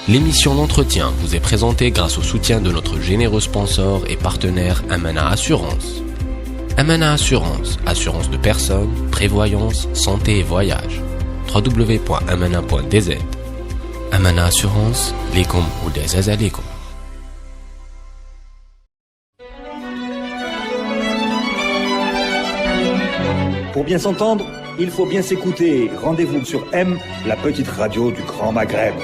L'émission L'Entretien vous est présentée grâce au soutien de notre généreux sponsor et partenaire Amana Assurance. Amana Assurance, assurance de personnes, prévoyance, santé et voyage. www.amana.dz. Amana Assurance, lekum ou des azalekum. Pour bien s'entendre, il faut bien s'écouter. Rendez-vous sur M, la petite radio du Grand Maghreb.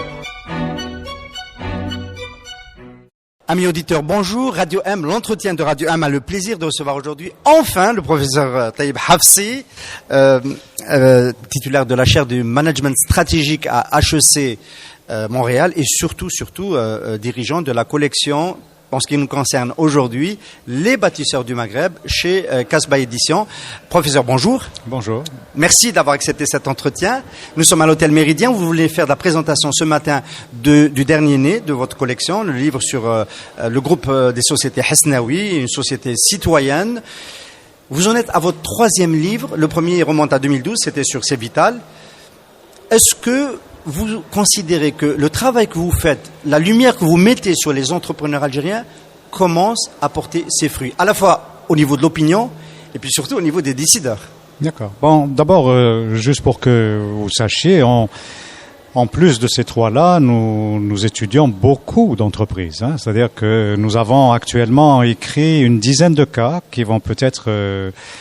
Amis auditeurs, bonjour. Radio M, l'entretien de Radio M a le plaisir de recevoir aujourd'hui enfin le professeur Taïb Hafsi, titulaire de la chaire du management stratégique à HEC Montréal et surtout dirigeant de la collection, en ce qui nous concerne aujourd'hui, les bâtisseurs du Maghreb chez Casbah Éditions. Professeur, bonjour. Bonjour. Merci d'avoir accepté cet entretien. Nous sommes à l'hôtel Méridien. Vous voulez faire la présentation ce matin du dernier né de votre collection, le livre sur le groupe des sociétés Hasnaoui, une société citoyenne. Vous en êtes à votre troisième livre. Le premier remonte à 2012, c'était sur C'est Vital. Est-ce que vous considérez que le travail que vous faites, la lumière que vous mettez sur les entrepreneurs algériens commence à porter ses fruits, à la fois au niveau de l'opinion et puis surtout au niveau des décideurs? D'accord. Bon, d'abord, juste pour que vous sachiez, en plus de ces trois-là, nous étudions beaucoup d'entreprises. C'est-à-dire que nous avons actuellement écrit une dizaine de cas qui vont peut-être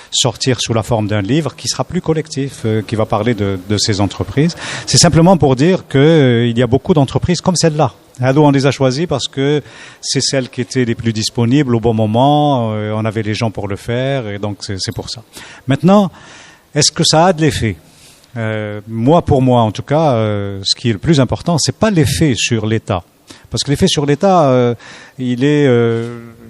sortir sous la forme d'un livre qui sera plus collectif, qui va parler de ces entreprises. C'est simplement pour dire qu'il y a beaucoup d'entreprises comme celle-là. On les a choisies parce que c'est celles qui étaient les plus disponibles au bon moment. On avait les gens pour le faire et donc c'est pour ça. Maintenant, est-ce que ça a de l'effet ? Pour moi, en tout cas, ce qui est le plus important, c'est pas l'effet sur l'État, parce que l'effet sur l'État,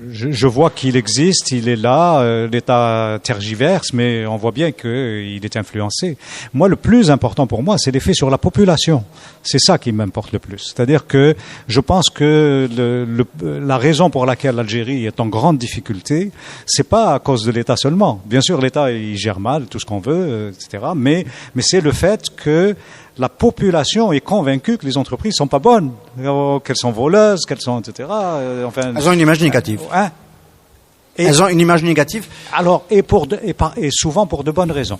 je vois qu'il existe, il est là, l'État tergiverse, mais on voit bien qu'il est influencé. Moi, le plus important pour moi, c'est l'effet sur la population. C'est ça qui m'importe le plus. C'est-à-dire que je pense que la raison pour laquelle l'Algérie est en grande difficulté, c'est pas à cause de l'État seulement. Bien sûr, l'État, il gère mal tout ce qu'on veut, etc. Mais c'est le fait que la population est convaincue que les entreprises sont pas bonnes, qu'elles sont voleuses, qu'elles sont, etc. Elles ont une image négative. Elles ont une image négative. Alors, et souvent pour de bonnes raisons.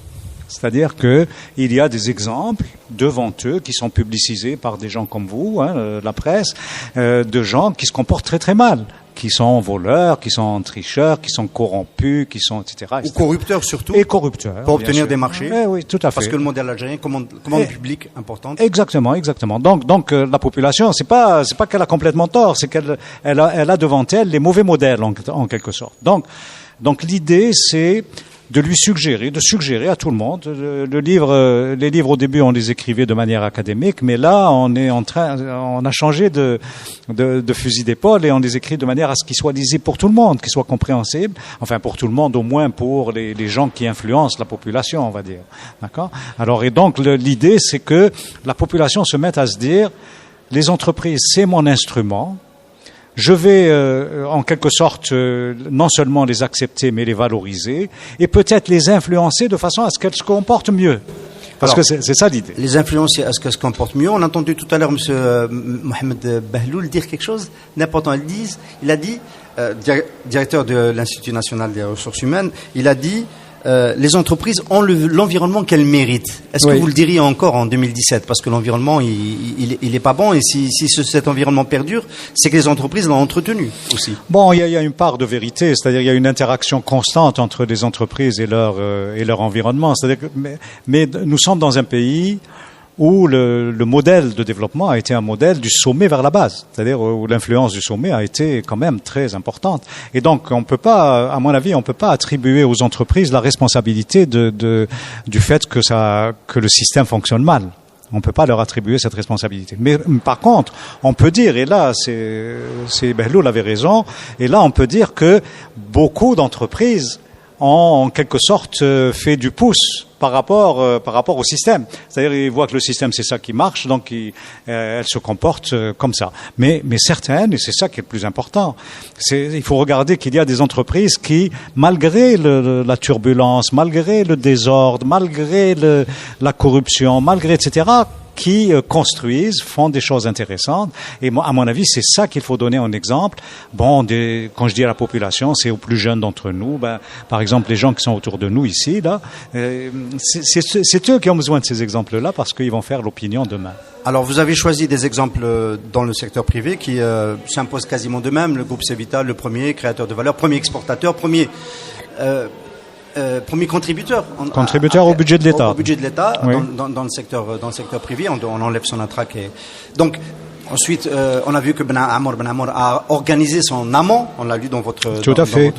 C'est-à-dire que il y a des exemples devant eux qui sont publicisés par des gens comme vous, la presse, de gens qui se comportent très très mal, qui sont voleurs, qui sont tricheurs, qui sont corrompus, qui sont etc. Ou corrupteurs surtout. Et corrupteurs. Pour obtenir des marchés. Oui, tout à fait. Parce que le modèle algérien commande public importante. Exactement. Donc la population, c'est pas qu'elle a complètement tort, c'est qu'elle a devant elle les mauvais modèles en quelque sorte. Donc l'idée c'est de suggérer à tout le monde. Les livres au début on les écrivait de manière académique, mais là on a changé de fusil d'épaule et on les écrit de manière à ce qu'ils soient lisibles pour tout le monde, qu'ils soient compréhensibles. Enfin pour tout le monde, au moins pour les gens qui influencent la population, on va dire. D'accord ? Alors et donc l'idée c'est que la population se mette à se dire les entreprises c'est mon instrument. Je vais en quelque sorte non seulement les accepter mais les valoriser et peut-être les influencer de façon à ce qu'elles se comportent mieux. Parce que c'est ça l'idée. Les influencer à ce qu'elles se comportent mieux. On a entendu tout à l'heure M. Mohamed Bahloul dire quelque chose d'important. Il a dit, directeur de l'Institut national des ressources humaines, il a dit les entreprises ont l'environnement qu'elles méritent. Est-ce que vous le diriez encore en 2017 ? Parce que l'environnement, il est pas bon et si cet environnement perdure, c'est que les entreprises l'ont entretenu aussi. Bon, il y a une part de vérité, c'est-à-dire il y a une interaction constante entre les entreprises et leur environnement. C'est-à-dire mais nous sommes dans un pays où le modèle de développement a été un modèle du sommet vers la base, c'est-à-dire où l'influence du sommet a été quand même très importante. Et donc, à mon avis, on peut pas attribuer aux entreprises la responsabilité du fait que le système fonctionne mal. On peut pas leur attribuer cette responsabilité. Mais par contre, on peut dire, et là, c'est Bahloul avait raison, et là, on peut dire que beaucoup d'entreprises ont en quelque sorte fait du pouce par rapport au système. C'est-à-dire, ils voient que le système, c'est ça qui marche, donc elles se comportent comme ça. Mais certaines, et c'est ça qui est le plus important, il faut regarder qu'il y a des entreprises qui, malgré la turbulence, malgré le désordre, malgré la corruption, malgré etc., qui construisent, font des choses intéressantes. Et moi, à mon avis, c'est ça qu'il faut donner en exemple. Bon, quand je dis à la population, c'est aux plus jeunes d'entre nous. Par exemple, les gens qui sont autour de nous ici, là, c'est eux qui ont besoin de ces exemples-là parce qu'ils vont faire l'opinion demain. Alors, vous avez choisi des exemples dans le secteur privé qui s'imposent quasiment de même. Le groupe Cevita, le premier créateur de valeur, premier exportateur, premier contributeur. Contributeur au budget de l'État. Au budget de l'État, oui. dans le secteur privé, on enlève son intrac. Donc, ensuite, on a vu que Ben Amour a organisé son amont. On l'a lu dans votre livre. Tout à fait.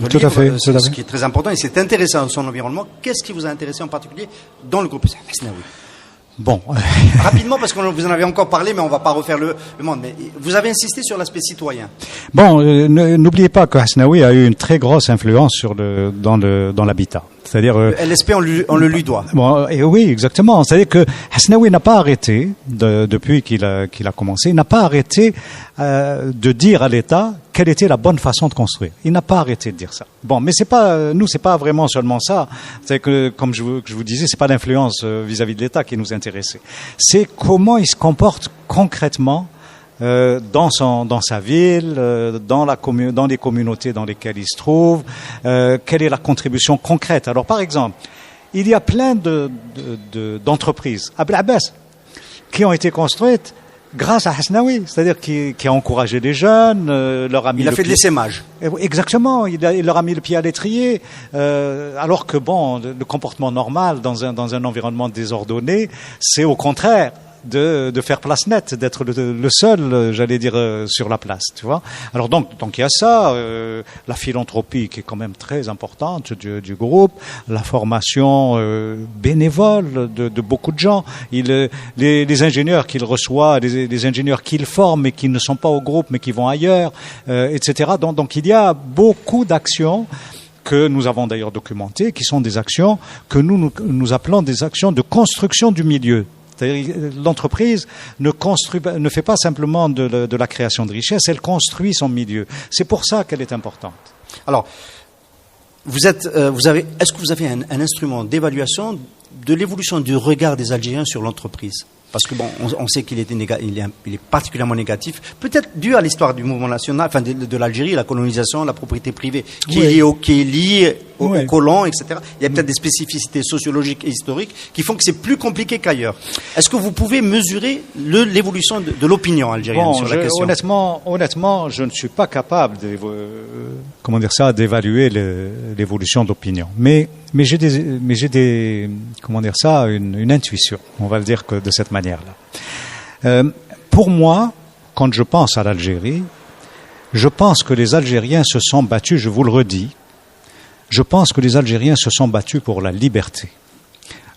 Ce qui est très important. Il s'est intéressé à son environnement. Qu'est-ce qui vous a intéressé en particulier dans le groupe Hasnaoui? Bon. Rapidement, parce que vous en avez encore parlé, mais on ne va pas refaire le monde. Mais vous avez insisté sur l'aspect citoyen. Bon, n'oubliez pas que Hasnaoui a eu une très grosse influence dans l'habitat. C'est-à-dire LSP, on le lui doit. Bon, et oui, exactement. C'est-à-dire que Hasnaoui n'a pas arrêté depuis qu'il a commencé, il n'a pas arrêté de dire à l'État quelle était la bonne façon de construire. Il n'a pas arrêté de dire ça. Bon, mais c'est pas vraiment seulement ça. C'est que comme je vous disais, c'est pas l'influence vis-à-vis de l'État qui nous intéressait. C'est comment il se comporte concrètement dans sa ville, dans les communautés dans lesquelles il se trouve, quelle est la contribution concrète. Alors par exemple, il y a plein d'entreprises à Bel Abbès qui ont été construites grâce à Hasnaoui, c'est-à-dire qui a encouragé les jeunes, leur a mis il a fait de l'essaimage. Exactement, il leur a mis le pied à l'étrier, alors que bon, le comportement normal dans un environnement désordonné, c'est au contraire de faire place nette, d'être le seul, j'allais dire, sur la place, tu vois. Alors donc il y a ça, la philanthropie qui est quand même très importante du groupe, la formation bénévole de beaucoup de gens, les ingénieurs qu'il reçoit, les ingénieurs qu'il forme mais qui ne sont pas au groupe mais qui vont ailleurs, etc. Donc il y a beaucoup d'actions que nous avons d'ailleurs documentées, qui sont des actions que nous appelons des actions de construction du milieu. C'est-à-dire, l'entreprise ne fait pas simplement de la création de richesse, elle construit son milieu. C'est pour ça qu'elle est importante. Alors, est-ce que vous avez un instrument d'évaluation de l'évolution du regard des Algériens sur l'entreprise? Parce que bon, on sait qu'il est particulièrement négatif, peut-être dû à l'histoire du mouvement national, enfin de l'Algérie, la colonisation, la propriété privée, qui est liée aux colons, etc. Il y a peut-être des spécificités sociologiques et historiques qui font que c'est plus compliqué qu'ailleurs. Est-ce que vous pouvez mesurer l'évolution de l'opinion algérienne sur la question? Honnêtement, je ne suis pas capable d'évaluer l'évolution de l'opinion. Mais j'ai une intuition, on va le dire que de cette manière-là. Pour moi, quand je pense à l'Algérie, je pense que les Algériens se sont battus, je vous le redis, je pense que les Algériens se sont battus pour la liberté.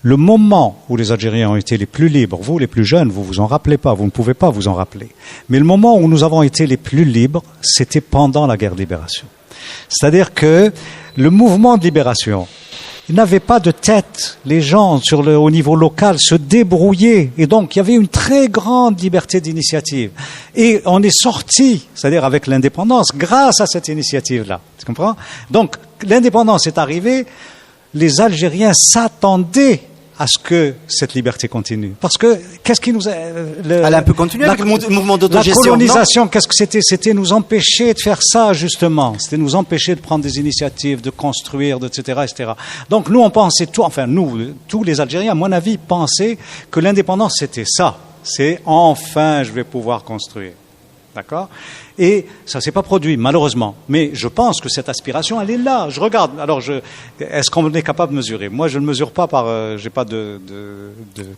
Le moment où les Algériens ont été les plus libres, vous les plus jeunes, vous vous en rappelez pas, vous ne pouvez pas vous en rappeler, mais le moment où nous avons été les plus libres, c'était pendant la guerre de libération. C'est-à-dire que le mouvement de libération, il n'avait pas de tête. Les gens au niveau local se débrouillaient. Et donc, il y avait une très grande liberté d'initiative. Et on est sorti, c'est-à-dire avec l'indépendance, grâce à cette initiative-là. Tu comprends? Donc, l'indépendance est arrivée. Les Algériens s'attendaient à ce que cette liberté continue. Parce que, qu'est-ce qui nous a... Elle a un peu continué avec le mouvement d'autogestion. La colonisation, qu'est-ce que c'était? C'était nous empêcher de faire ça, justement. C'était nous empêcher de prendre des initiatives, de construire, etc., etc. Donc, nous, on pensait tous les Algériens, à mon avis, pensaient que l'indépendance, c'était ça. C'est enfin, je vais pouvoir construire. D'accord? Et ça s'est pas produit, malheureusement. Mais je pense que cette aspiration, elle est là. Je regarde. Alors, est-ce qu'on est capable de mesurer? Moi, je ne mesure pas j'ai pas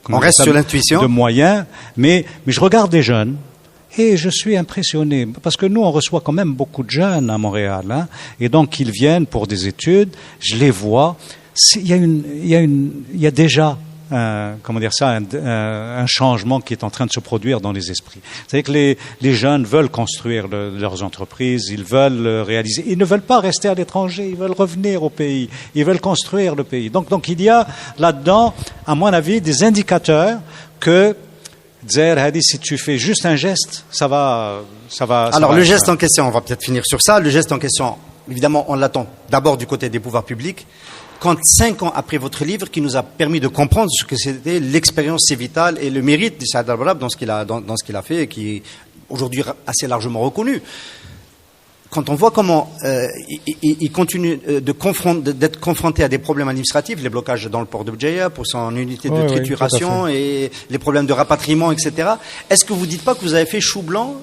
on reste sur l'intuition. De moyens. Mais je regarde des jeunes. Et je suis impressionné. Parce que nous, on reçoit quand même beaucoup de jeunes à Montréal, hein. Et donc, ils viennent pour des études. Je les vois. Il y a déjà un changement qui est en train de se produire dans les esprits. C'est-à-dire que les jeunes veulent construire leurs entreprises, ils veulent réaliser. Ils ne veulent pas rester à l'étranger, ils veulent revenir au pays, ils veulent construire le pays. Donc il y a là-dedans, à mon avis, des indicateurs que si tu fais juste un geste, ça va. Alors le geste en question, on va peut-être finir sur ça. Le geste en question, évidemment, on l'attend d'abord du côté des pouvoirs publics. quand 5 ans après votre livre, qui nous a permis de comprendre ce que c'était l'expérience civitale et le mérite de Saad Al-Barab dans ce qu'il a fait et qui est aujourd'hui assez largement reconnu. Quand on voit comment il continue d'être confronté à des problèmes administratifs, les blocages dans le port de Bdjaïa pour son unité de trituration et les problèmes de rapatriement, etc. Est-ce que vous ne dites pas que vous avez fait chou blanc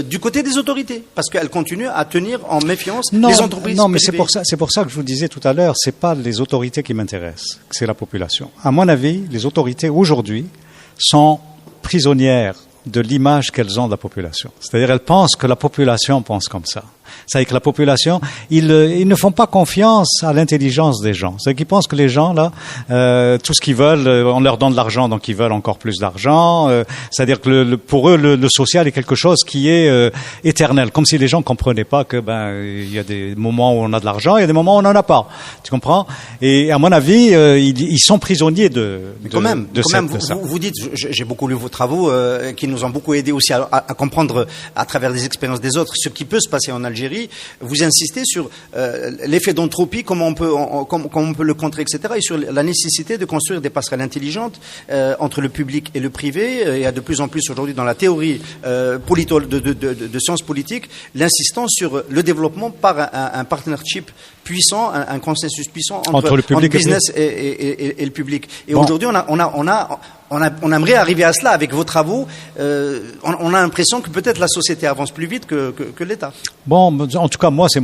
du côté des autorités, parce qu'elles continuent à tenir en méfiance les entreprises? Non, mais c'est pour ça que je vous disais tout à l'heure, c'est pas les autorités qui m'intéressent, c'est la population. À mon avis, les autorités aujourd'hui sont prisonnières de l'image qu'elles ont de la population. C'est-à-dire, elles pensent que la population pense comme ça. C'est-à-dire que la population, ils ne font pas confiance à l'intelligence des gens. C'est-à-dire qu'ils pensent que les gens, là, tout ce qu'ils veulent, on leur donne de l'argent, donc ils veulent encore plus d'argent. C'est-à-dire que pour eux, le social est quelque chose qui est éternel. Comme si les gens comprenaient pas que, il y a des moments où on a de l'argent, il y a des moments où on n'en a pas. Tu comprends? Et à mon avis, ils sont prisonniers de ça. Vous dites, j'ai beaucoup lu vos travaux, qui nous ont beaucoup aidé aussi à comprendre, à travers les expériences des autres, ce qui peut se passer en Algérie. Vous insistez sur l'effet d'entropie, comment on peut le contrer, etc., et sur la nécessité de construire des passerelles intelligentes entre le public et le privé. Il y a de plus en plus aujourd'hui dans la théorie de sciences politiques l'insistance sur le développement par un partnership puissant, un consensus puissant entre le public business et le public. Et aujourd'hui, on aimerait arriver à cela avec vos travaux. On a l'impression que peut-être la société avance plus vite que l'État. Bon, en tout cas, moi, c'est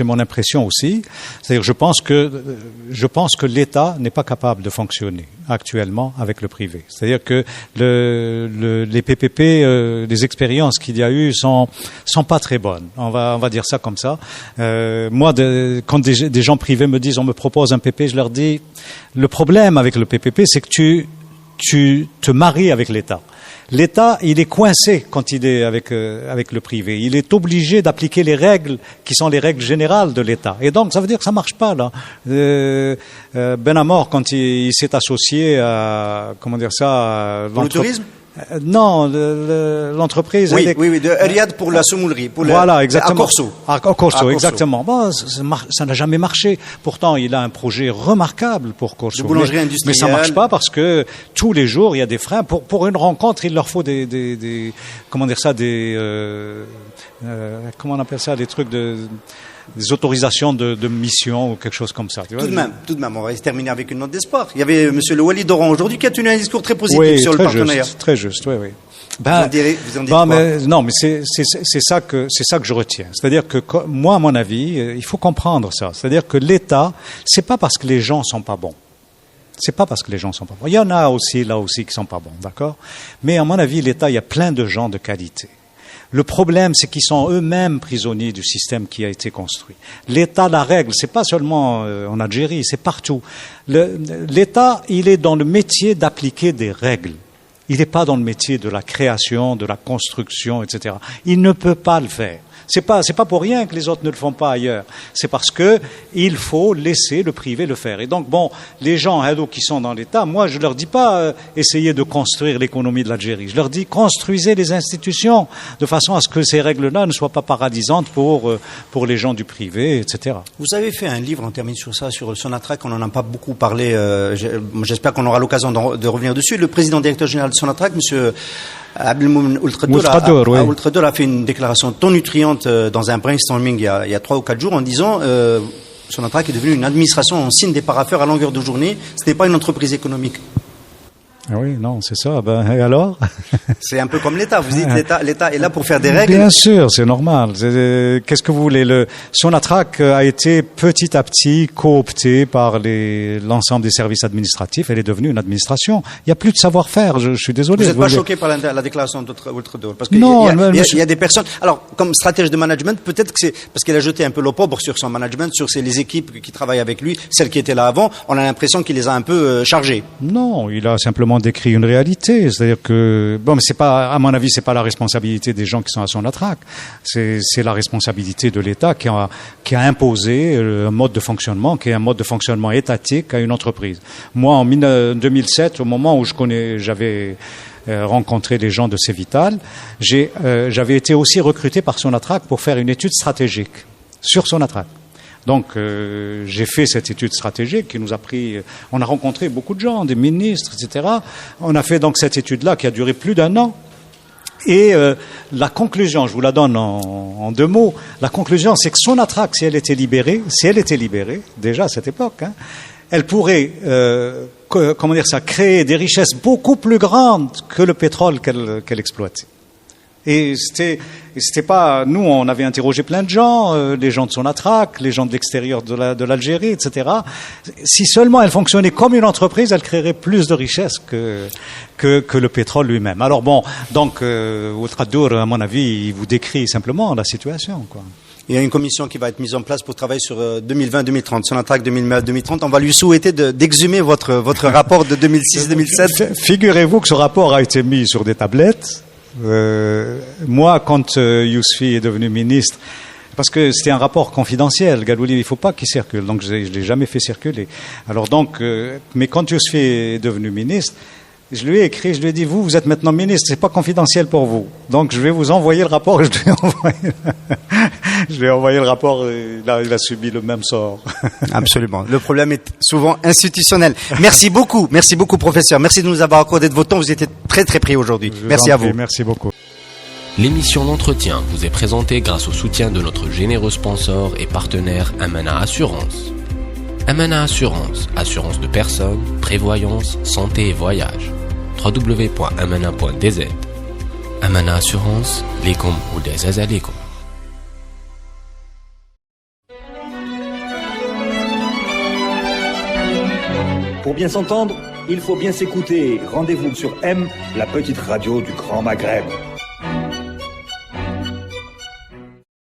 mon impression aussi. C'est-à-dire, je pense que l'État n'est pas capable de fonctionner actuellement avec le privé. C'est-à-dire que les PPP, les expériences qu'il y a eu sont pas très bonnes. On va dire ça comme ça. Moi, quand des gens privés me disent, on me propose un PP, je leur dis, le problème avec le PPP, c'est que tu te maries avec l'État. L'État, il est coincé quand il est avec le privé. Il est obligé d'appliquer les règles qui sont les règles générales de l'État. Et donc, ça veut dire que ça marche pas, là. Benamor, quand il s'est associé à, le tourisme? Non, l'entreprise... Oui, de Riyad pour la semoullerie. Voilà, exactement. À Corso, exactement. Bon, ça n'a jamais marché. Pourtant, il a un projet remarquable pour Corso. De boulangerie industrielle. Mais ça marche pas parce que tous les jours, il y a des freins. Pour une rencontre, il leur faut des trucs des autorisations de mission ou quelque chose comme ça. Tu vois, tout de même, on va se terminer avec une note d'espoir. Il y avait M. Le Walid Doran aujourd'hui qui a tenu un discours très positif sur le partenariat. Très juste, oui. Vous en dites quoi? Mais c'est ça que je retiens. C'est-à-dire que moi, à mon avis, il faut comprendre ça. C'est-à-dire que l'État, c'est pas parce que les gens sont pas bons. C'est pas parce que les gens sont pas bons. Il y en a aussi là aussi qui sont pas bons, d'accord? Mais à mon avis, l'État, il y a plein de gens de qualité. Le problème, c'est qu'ils sont eux-mêmes prisonniers du système qui a été construit. L'État, la règle, c'est pas seulement en Algérie, c'est partout. L'État, il est dans le métier d'appliquer des règles. Il n'est pas dans le métier de la création, de la construction, etc. Il ne peut pas le faire. C'est pas pour rien que les autres ne le font pas ailleurs. C'est parce que il faut laisser le privé le faire. Et donc, les gens qui sont dans l'État, moi, je leur dis pas essayez de construire l'économie de l'Algérie. Je leur dis construisez les institutions de façon à ce que ces règles-là ne soient pas paralysantes pour les gens du privé, etc. Vous avez fait un livre, on termine sur ça, sur Sonatrach. On n'en a pas beaucoup parlé. J'espère qu'on aura l'occasion de revenir dessus. Le président directeur général de Sonatrach, monsieur Abdelmoumene Ould-Khaddour a fait une déclaration tonitruante dans un brainstorming il y a 3 ou 4 jours en disant Sonatrach est devenue une administration en signe des parapheurs à longueur de journée. Ce n'est pas une entreprise économique. Ah oui, non, c'est ça. Et alors? C'est un peu comme l'État. Vous dites l'État est là pour faire des règles. Bien sûr, c'est normal. Qu'est-ce que vous voulez? Sonatrach a été petit à petit coopté par l'ensemble des services administratifs. Elle est devenue une administration. Il n'y a plus de savoir-faire. Je suis désolé. Vous n'êtes pas choqué par la déclaration d'Ould-Khaddour? Parce qu'il y a des personnes. Alors, comme stratège de management, peut-être que c'est parce qu'elle a jeté un peu l'opprobre sur son management, sur les équipes qui travaillent avec lui, celles qui étaient là avant. On a l'impression qu'il les a un peu chargées. Non, il a simplement décrit une réalité, c'est-à-dire que mais c'est pas, à mon avis, c'est pas la responsabilité des gens qui sont à Sonatrach, c'est la responsabilité de l'État qui a imposé un mode de fonctionnement qui est un mode de fonctionnement étatique à une entreprise. Moi, en 2007, au moment où j'avais rencontré les gens de Cevital, j'avais été aussi recruté par Sonatrach pour faire une étude stratégique sur Sonatrach. Donc, j'ai fait cette étude stratégique qui nous a pris... On a rencontré beaucoup de gens, des ministres, etc. On a fait donc cette étude-là qui a duré plus d'1 an. Et la conclusion, je vous la donne en 2 mots, la conclusion, c'est que Sonatrach, si elle était libérée, déjà à cette époque, hein, elle pourrait, créer des richesses beaucoup plus grandes que le pétrole qu'elle exploitait. Et c'était pas, nous, on avait interrogé plein de gens, les gens de Sonatrach, les gens de l'extérieur de l'Algérie, etc. Si seulement elle fonctionnait comme une entreprise, elle créerait plus de richesses que le pétrole lui-même. Alors bon, donc, Ouattara, à mon avis, il vous décrit simplement la situation, quoi. Il y a une commission qui va être mise en place pour travailler sur 2020-2030, Sonatrach 2020-2030. On va lui souhaiter d'exhumer votre rapport de 2006-2007. Figurez-vous que ce rapport a été mis sur des tablettes. Moi, quand Yousfi est devenu ministre, parce que c'était un rapport confidentiel, Galouli, il ne faut pas qu'il circule, donc je ne l'ai jamais fait circuler. Alors donc, mais quand Yousfi est devenu ministre, je lui ai écrit, je lui ai dit, vous êtes maintenant ministre, c'est pas confidentiel pour vous. Donc je vais vous envoyer le rapport, et je lui ai envoyé le rapport, et là, il a subi le même sort. Absolument. Le problème est souvent institutionnel. Merci beaucoup, professeur. Merci de nous avoir accordé de votre temps. Vous étiez très très pris aujourd'hui. Merci à vous. Merci beaucoup. L'émission L'Entretien vous est présentée grâce au soutien de notre généreux sponsor et partenaire Amana Assurance. Amana Assurance, assurance de personnes, prévoyance, santé et voyage. www.amana.dz. Amana Assurance, lekum ou des azalekum. Pour bien s'entendre, il faut bien s'écouter. Rendez-vous sur M, la petite radio du Grand Maghreb.